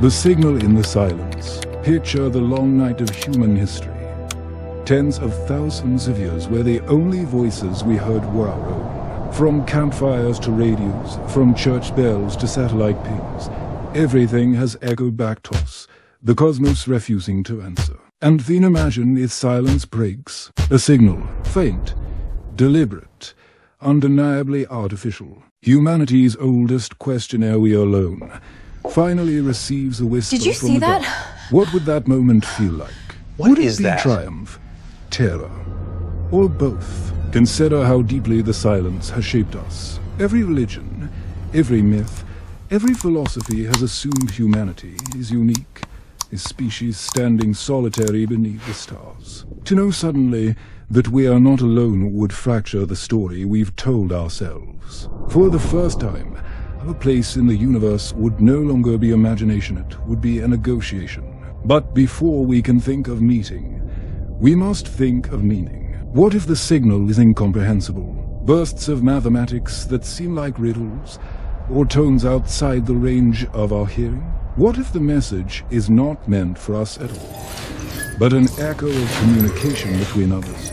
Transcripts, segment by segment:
The signal in the silence. Picture the long night of human history. Tens of thousands of years where the only voices we heard were our own. From campfires to radios, from church bells to satellite pings, everything has echoed back to us, the cosmos refusing to answer. And then imagine if silence breaks, a signal, faint, deliberate, undeniably artificial. Humanity's oldest questionnaire, we alone, finally receives a whisper from the dark. Did you see that? What would that moment feel like? What is that? Would it be triumph, terror, or both? Consider how deeply the silence has shaped us. Every religion, every myth, every philosophy has assumed humanity is unique, a species standing solitary beneath the stars. To know suddenly that we are not alone would fracture the story we've told ourselves. For the first time, our place in the universe would no longer be imagination, it would be a negotiation. But before we can think of meeting, we must think of meaning. What if the signal is incomprehensible? Bursts of mathematics that seem like riddles, or tones outside the range of our hearing? What if the message is not meant for us at all, but an echo of communication between others,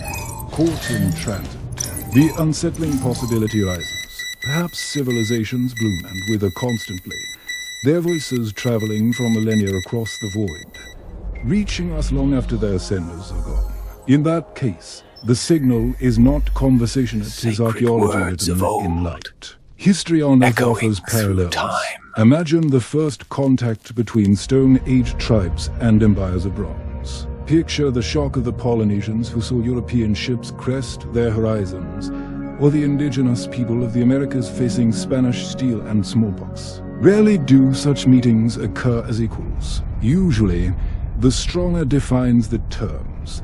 caught in transit? The unsettling possibility rises. Perhaps civilizations bloom and wither constantly, their voices traveling from millennia across the void, reaching us long after their senders are gone. In that case, the signal is not conversation, it is archaeology written in light. History on Earth offers parallels. Imagine the first contact between Stone Age tribes and empires of bronze. Picture the shock of the Polynesians who saw European ships crest their horizons, or the indigenous people of the Americas facing Spanish steel and smallpox. Rarely do such meetings occur as equals. Usually, the stronger defines the terms,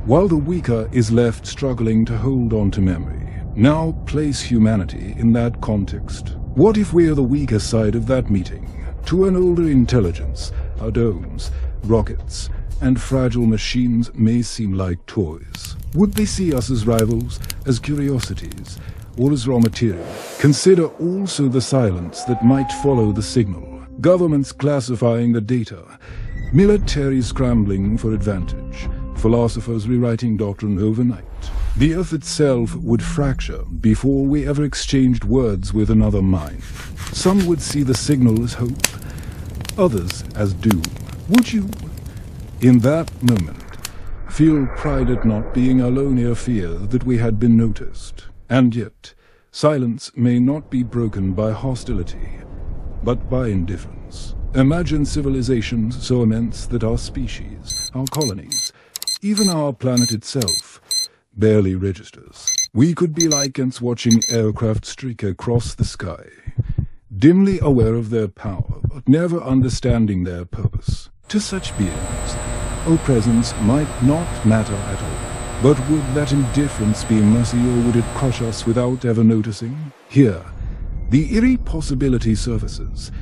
while the weaker is left struggling to hold on to memory. Now place humanity in that context. What if we are the weaker side of that meeting? To an older intelligence, our domes, rockets, and fragile machines may seem like toys. Would they see us as rivals, as curiosities, or as raw material? Consider also the silence that might follow the signal. Governments classifying the data, military scrambling for advantage, philosophers rewriting doctrine overnight. The Earth itself would fracture before we ever exchanged words with another mind. Some would see the signal as hope, others as doom. Would you, in that moment, feel pride at not being alone in fear that we had been noticed? And yet, silence may not be broken by hostility, but by indifference. Imagine civilizations so immense that our species, our colonies, even our planet itself, barely registers. We could be like ants watching aircraft streak across the sky, dimly aware of their power, but never understanding their purpose. To such beings, our presence might not matter at all. But would that indifference be mercy, or would it crush us without ever noticing? Here, the eerie possibility surfaces.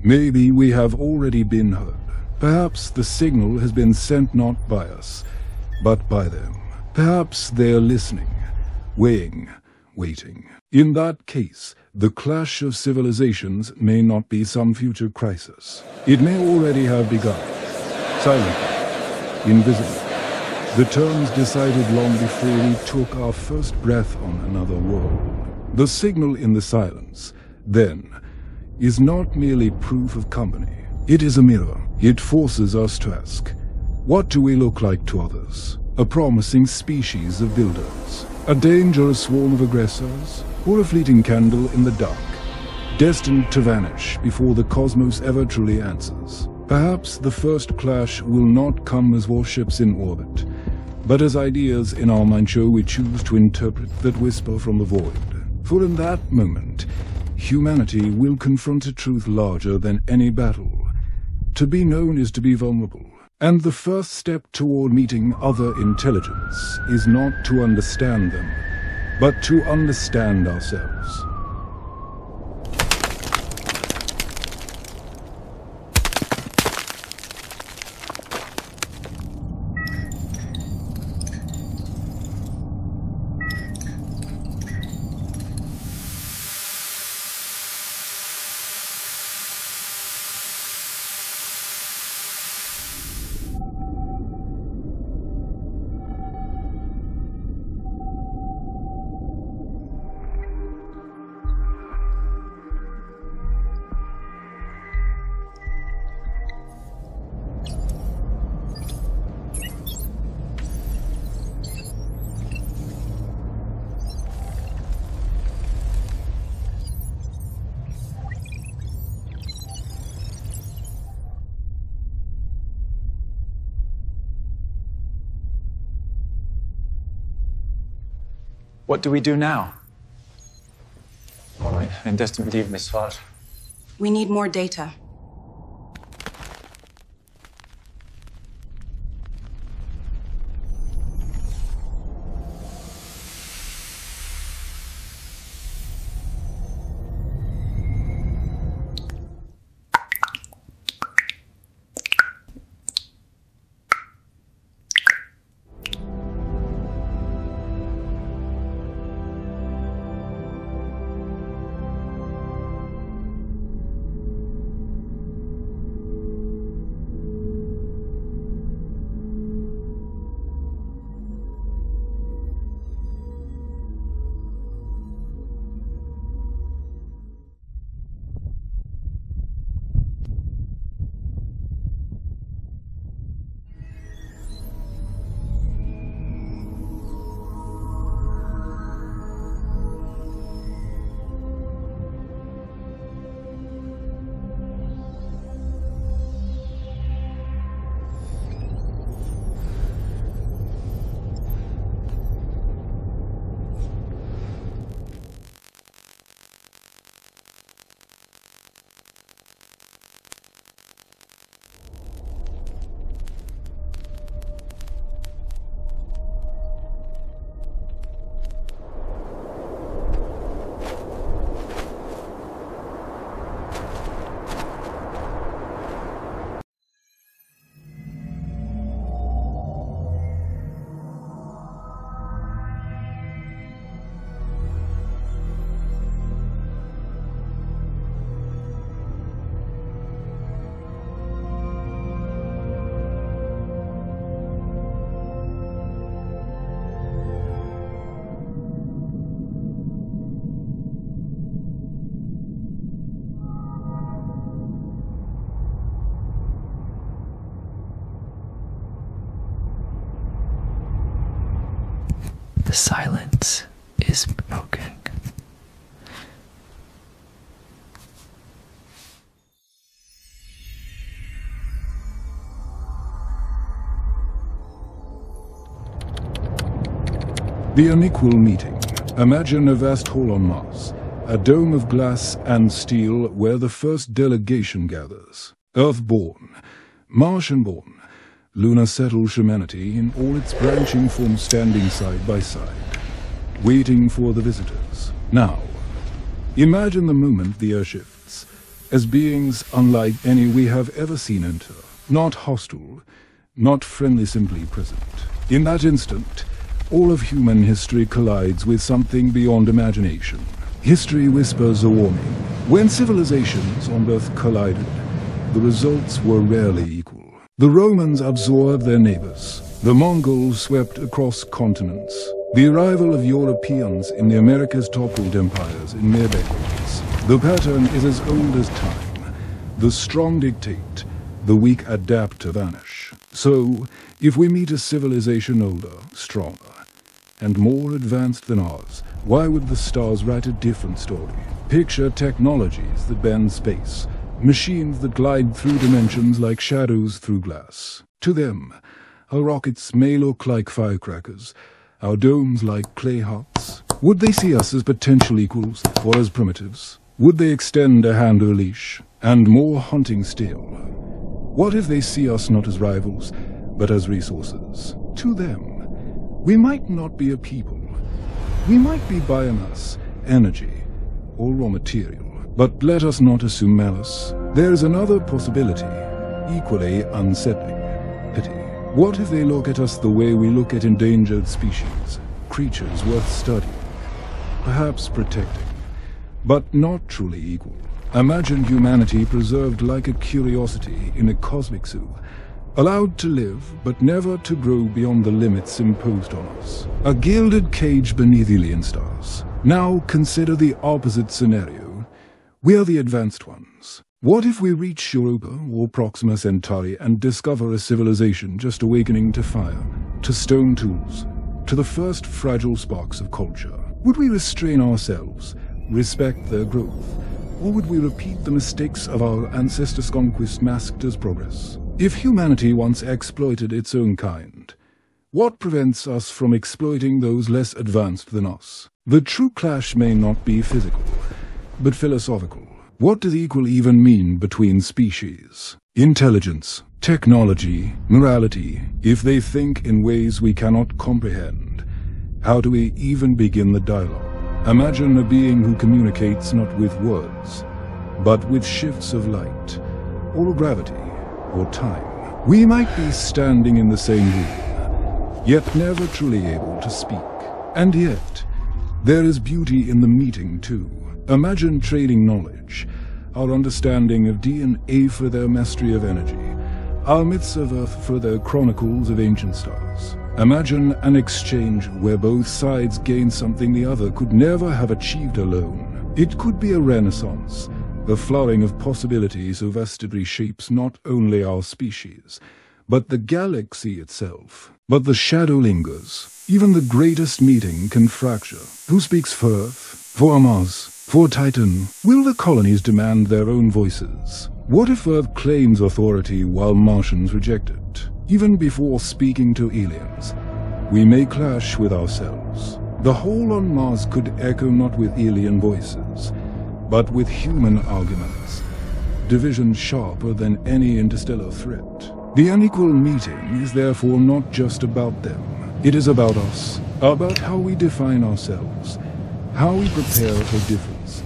Maybe we have already been heard. Perhaps the signal has been sent not by us, but by them. Perhaps they are listening, weighing, waiting. In that case, the clash of civilizations may not be some future crisis. It may already have begun. Silently, invisibly. The terms decided long before we took our first breath on another world. The signal in the silence, then, is not merely proof of company. It is a mirror. It forces us to ask, what do we look like to others? A promising species of builders, a dangerous swarm of aggressors, or a fleeting candle in the dark, destined to vanish before the cosmos ever truly answers. Perhaps the first clash will not come as warships in orbit, but as ideas in our mind show we choose to interpret that whisper from the void. For in that moment, humanity will confront a truth larger than any battle. To be known is to be vulnerable. And the first step toward meeting other intelligence is not to understand them, but to understand ourselves. What do we do now? En desto liv med svar. We need more data. The silence is broken. The Unequal Meeting. Imagine a vast hall on Mars, a dome of glass and steel where the first delegation gathers. Earth-born, Martian-born, lunar-settled humanity in all its branching forms standing side by side, waiting for the visitors. Now, imagine the moment the Earth shifts, as beings unlike any we have ever seen enter, not hostile, not friendly, simply present. In that instant, all of human history collides with something beyond imagination. History whispers a warning. When civilizations on Earth collided, the results were rarely equal. The Romans absorbed their neighbors. The Mongols swept across continents. The arrival of Europeans in the Americas toppled empires in mere decades. The pattern is as old as time. The strong dictate, the weak adapt to vanish. So, if we meet a civilization older, stronger, and more advanced than ours, why would the stars write a different story? Picture technologies that bend space, machines that glide through dimensions like shadows through glass. To them, our rockets may look like firecrackers, our domes like clay huts. Would they see us as potential equals or as primitives? Would they extend a hand or a leash? And more haunting still, what if they see us not as rivals, but as resources? To them, we might not be a people. We might be biomass, energy, or raw material. But let us not assume malice. There is another possibility, equally unsettling: pity. What if they look at us the way we look at endangered species, creatures worth studying, perhaps protecting, but not truly equal? Imagine humanity preserved like a curiosity in a cosmic zoo, allowed to live, but never to grow beyond the limits imposed on us. A gilded cage beneath alien stars. Now consider the opposite scenario. We are the advanced ones. What if we reach Europa or Proxima Centauri and discover a civilization just awakening to fire, to stone tools, to the first fragile sparks of culture? Would we restrain ourselves, respect their growth, or would we repeat the mistakes of our ancestors' conquest masked as progress? If humanity once exploited its own kind, What prevents us from exploiting those less advanced than us? The true clash may not be physical, but philosophical. What does equal even mean between species? Intelligence, technology, morality, if they think in ways we cannot comprehend, how do we even begin the dialogue? Imagine a being who communicates not with words, but with shifts of light, or gravity, or time. We might be standing in the same room, yet never truly able to speak. And yet, there is beauty in the meeting too. Imagine trading knowledge, our understanding of DNA for their mastery of energy, our myths of Earth for their chronicles of ancient stars. Imagine an exchange where both sides gain something the other could never have achieved alone. It could be a renaissance, a flowering of possibilities so vast it reshapes not only our species, but the galaxy itself. But the shadow lingers. Even the greatest meeting can fracture. Who speaks for Earth? For Mars? For Titan? Will the colonies demand their own voices? What if Earth claims authority while Martians reject it? Even before speaking to aliens, we may clash with ourselves. The whole on Mars could echo not with alien voices, but with human arguments, divisions sharper than any interstellar threat. The unequal meeting is therefore not just about them. It is about us, about how we define ourselves, how we prepare for difference,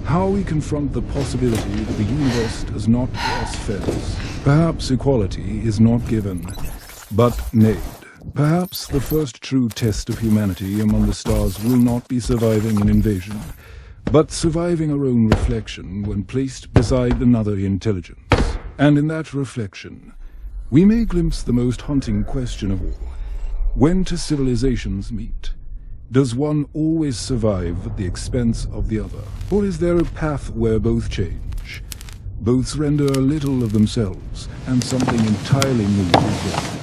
how we confront the possibility that the universe does not cross fence. Perhaps equality is not given, but made. Perhaps the first true test of humanity among the stars will not be surviving an invasion, but surviving our own reflection when placed beside another intelligence. And in that reflection, we may glimpse the most haunting question of all. When two civilizations meet, does one always survive at the expense of the other? Or is there a path where both change, both surrender a little of themselves, and something entirely new is born?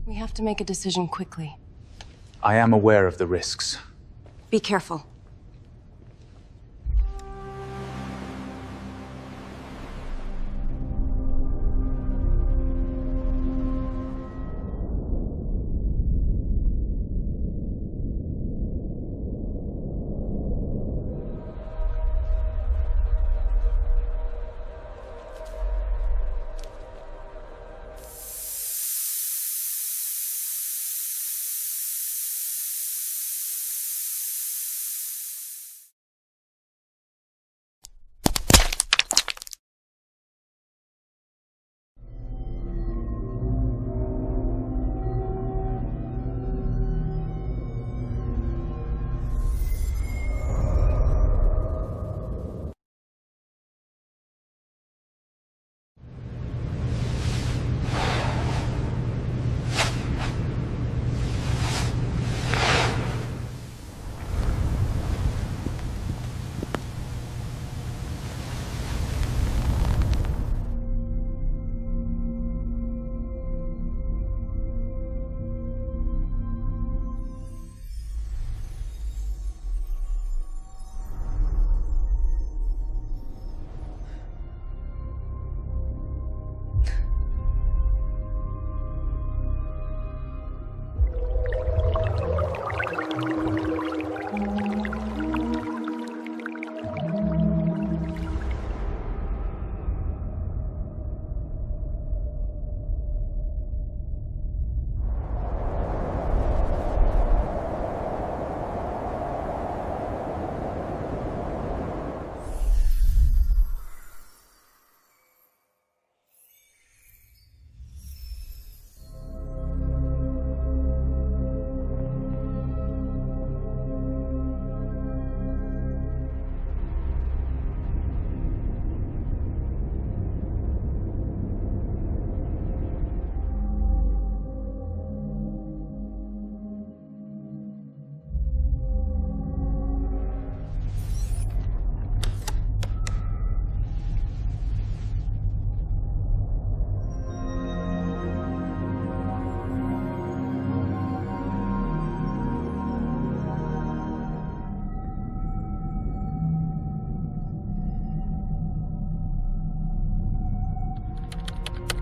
We have to make a decision quickly. I am aware of the risks. Be careful.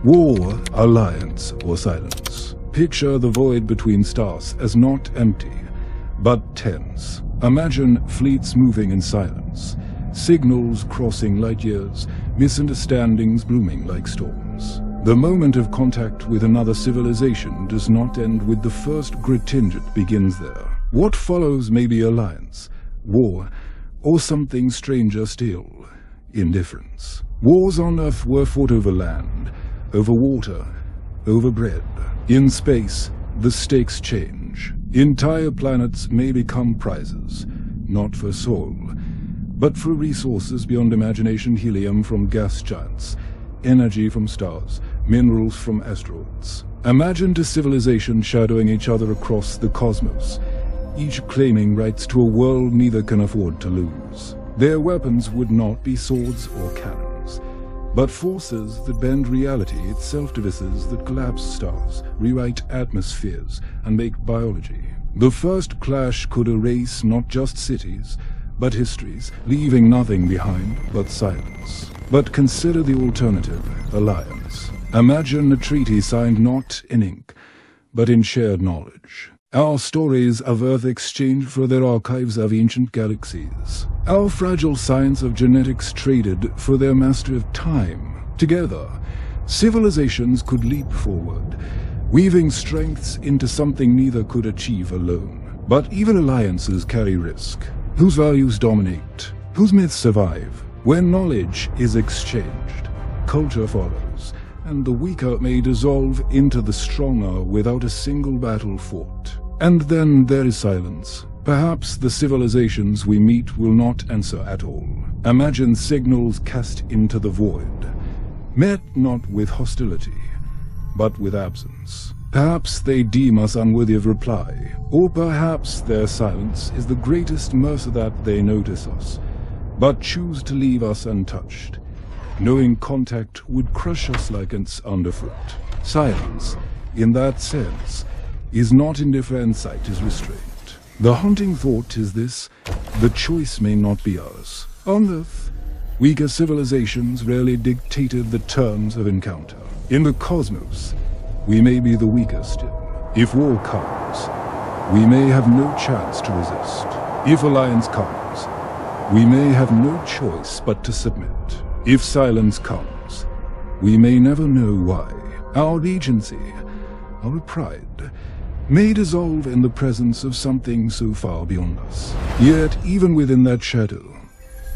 War, alliance, or silence. Picture the void between stars as not empty, but tense. Imagine fleets moving in silence, signals crossing light years, misunderstandings blooming like storms. The moment of contact with another civilization does not end with the first grit tinge, it begins there. What follows may be alliance, war, or something stranger still, indifference. Wars on Earth were fought over land, over water, over bread. In space, the stakes change. Entire planets may become prizes, not for soil, but for resources beyond imagination: helium from gas giants, energy from stars, minerals from asteroids. Imagine two civilizations shadowing each other across the cosmos, each claiming rights to a world neither can afford to lose. Their weapons would not be swords or cannons, but forces that bend reality itself, devices that collapse stars, rewrite atmospheres, and make biology. The first clash could erase not just cities, but histories, leaving nothing behind but silence. But consider the alternative, alliance. Imagine a treaty signed not in ink, but in shared knowledge. Our stories of Earth exchanged for their archives of ancient galaxies. Our fragile science of genetics traded for their mastery of time. Together, civilizations could leap forward, weaving strengths into something neither could achieve alone. But even alliances carry risk. Whose values dominate? Whose myths survive? When knowledge is exchanged, culture follows, and the weaker may dissolve into the stronger without a single battle fought. And then there is silence. Perhaps the civilizations we meet will not answer at all. Imagine signals cast into the void, met not with hostility, but with absence. Perhaps they deem us unworthy of reply, or perhaps their silence is the greatest mercy that they notice us, but choose to leave us untouched, knowing contact would crush us like ants underfoot. Silence, in that sense, is not indifferent, sight is restraint. The haunting thought is this: the choice may not be ours. On Earth, weaker civilizations rarely dictated the terms of encounter. In the cosmos, we may be the weaker still. If war comes, we may have no chance to resist. If alliance comes, we may have no choice but to submit. If silence comes, we may never know why. Our agency, our pride, may dissolve in the presence of something so far beyond us. Yet, even within that shadow,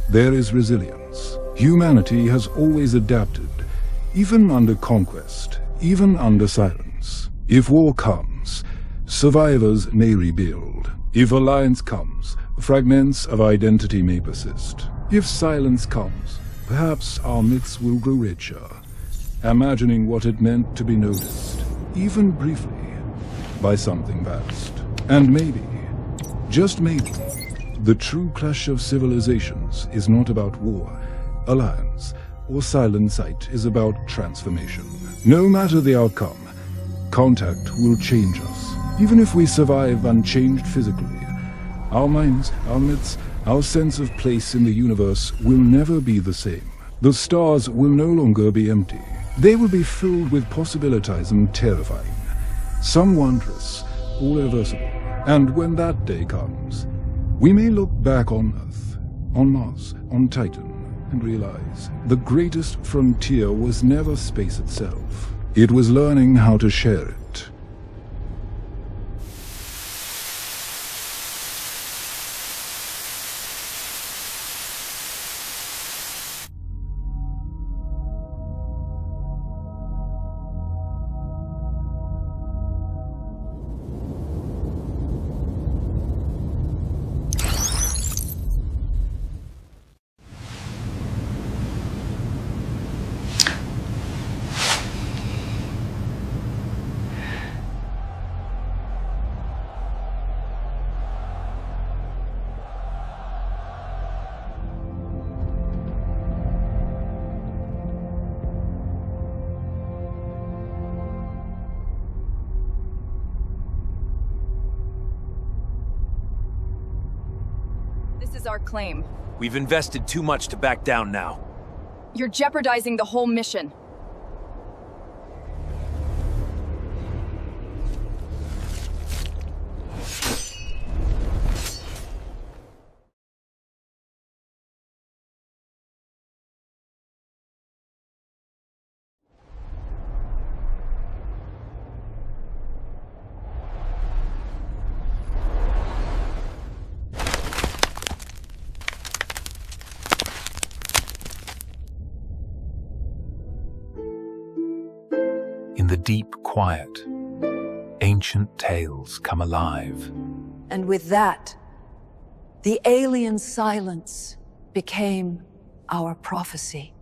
there is resilience. Humanity has always adapted, even under conquest, even under silence. If war comes, survivors may rebuild. If alliance comes, fragments of identity may persist. If silence comes, perhaps our myths will grow richer, imagining what it meant to be noticed, even briefly, by something vast. And maybe, just maybe, the true clash of civilizations is not about war, alliance, or silent sight. Is about transformation. No matter the outcome, contact will change us. Even if we survive unchanged physically, our minds, our myths, our sense of place in the universe will never be the same. The stars will no longer be empty. They will be filled with possibilities and terrifying. Some wondrous, all irreversible. And when that day comes, we may look back on Earth, on Mars, on Titan, and realize the greatest frontier was never space itself. It was learning how to share it. This is our claim. We've invested too much to back down now. You're jeopardizing the whole mission. In the deep quiet, ancient tales come alive. And with that, the alien silence became our prophecy.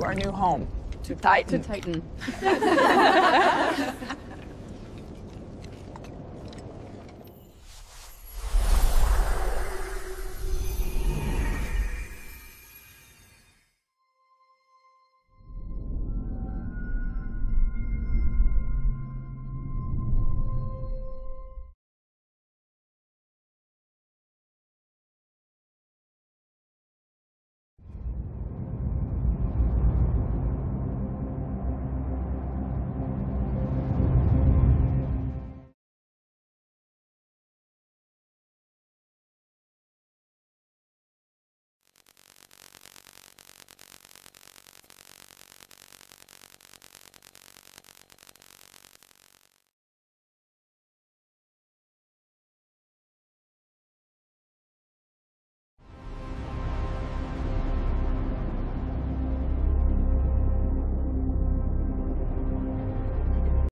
Our new home. To Titan. To Titan.